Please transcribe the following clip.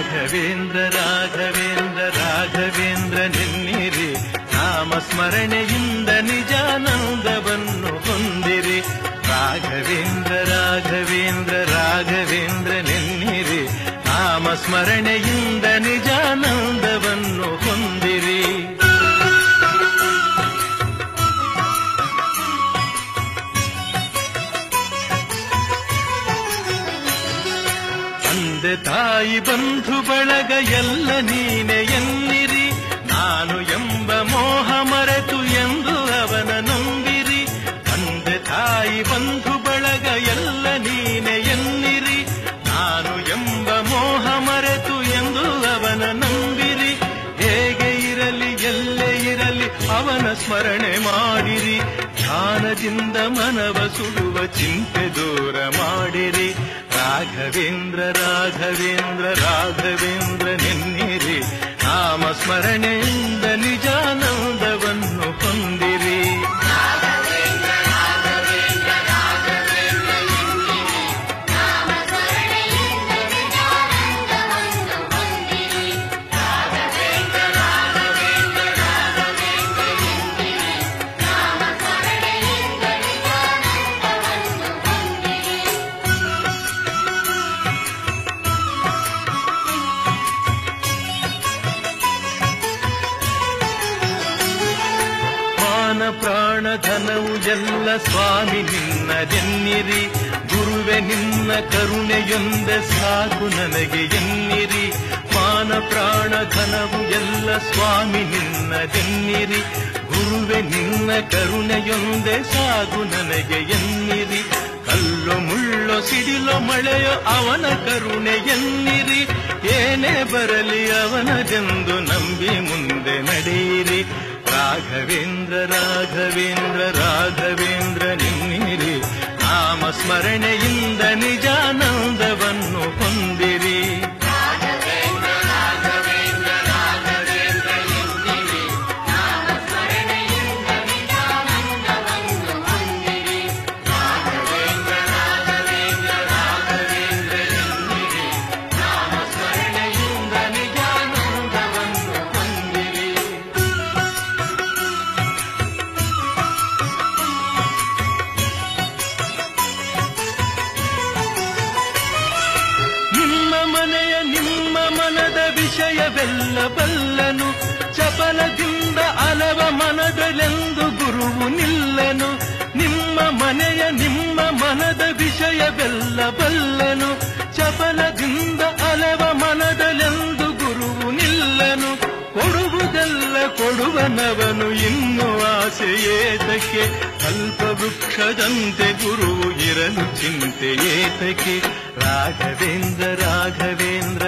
ರಾಘವೇಂದ್ರ ರಾಘವೇಂದ್ರ ರಾಘವೇಂದ್ರ ನೆನ್ನಿರಿ, ನಾಮಸ್ಮರಣೆಯಿಂದ ನಿಜಾನಂದವನ್ನು ಹೊಂದಿರಿ. ರಾಘವೇಂದ್ರ ರಾಘವೇಂದ್ರ ರಾಘವೇಂದ್ರ ನೆನ್ನಿರಿ, ನಾಮಸ್ಮರಣೆಯಿಂದ ನಿಜಾನಂದವನ್ನು ಹೊಂದಿರಿ. ತಂದೆ ತಾಯಿ ಬಂಧು ಬಳಗ ಎಲ್ಲ ನೀನೆ ಎನ್ನಿರಿ, ನಾನು ಎಂಬ ಮೋಹ ಮರೆತು ಎಂದು ಅವನ ನಂಬಿರಿ. ತಂದೆ ತಾಯಿ ಬಂಧು ಬಳಗ ಎಲ್ಲ ನೀನೆ ಎನ್ನಿರಿ, ನಾನು ಎಂಬ ಮೋಹ ಮರೆತು ಎಂದು ಅವನ ನಂಬಿರಿ. ಹೇಗೆ ಇರಲಿ ಎಲ್ಲೇ ಇರಲಿ ಅವನ ಸ್ಮರಣೆ ಮಾಡಿರಿ, ಧ್ಯಾನದಿಂದ ಮನವ ಸುಡುವ ಚಿಂತೆ ದೂರ ಮಾಡಿರಿ. ರಾಘವೇಂದ್ರ ರಾಘವೇಂದ್ರ ರಾಘವೇಂದ್ರ ನೆನ್ನಿರಿ, ನಾಮಸ್ಮರಣೆಯಿಂದ ನಿಜಾನಂದವನ್ನು ಹೊಂದಿರಿ. ಪ್ರಾಣ ಧನವು ಎಲ್ಲ ಸ್ವಾಮಿ ನಿನ್ನದೆನ್ನಿರಿ, ಗುರುವೆ ನಿನ್ನ ಕರುಣೆಯೊಂದೆ ಸಾಕು ನನಗೆ ಎನ್ನಿರಿ. ಮಾನ ಪ್ರಾಣ ಧನವು ಎಲ್ಲ ಸ್ವಾಮಿ ನಿನ್ನದೆನ್ನಿರಿ, ಗುರುವೆ ನಿನ್ನ ಕರುಣೆಯೊಂದೆ ಸಾಕು ನನಗೆ ಎನ್ನಿರಿ. ಕಲ್ಲು ಮುಳ್ಳು ಸಿಡಿಲು ಮಳೆಯೋ ಅವನ ಕರುಣೆ ಎನ್ನಿರಿ, ಏನೇ ಬರಲಿ ಅವನದೆಂದು ನಂಬಿ ಮುಂದೆ ನಡೆಯಿರಿ. ರಾಘವೇಂದ್ರ ರಾಘವೇಂದ್ರ ರಾಘವೇಂದ್ರ ನೆನ್ನಿರಿ, ನಾಮಸ್ಮರಣೆಯಿಂದ ನಿಜಾನಂದವನ್ನು ಹೊಂದಿರಿ. ವಿಷಯವೆಲ್ಲ ಬಲ್ಲನು, ಚಪಲದಿಂದ ಅಲವ ಮನದಲೆಂದು ಗುರುವು ನಿಲ್ಲನು. ನಿಮ್ಮ ಮನೆಯ ನಿಮ್ಮ ಮನದ ವಿಷಯವೆಲ್ಲ ಬಲ್ಲನು, ಚಪಲದಿಂದ ಅಲವ ಮನದಲೆಂದು ಗುರುವು ನಿಲ್ಲನು. ಕೊಡುವುದೆಲ್ಲ ಕೊಡುವನವನು ಇನ್ನು ಆಸೆ ಏತಕ್ಕೆ, ಕಲ್ಪವೃಕ್ಷದಂತೆ ಗುರುವು ಇರಲು ಚಿಂತೆ ಏತಕ್ಕೆ. ರಾಘವೇಂದ್ರ ರಾಘವೇಂದ್ರ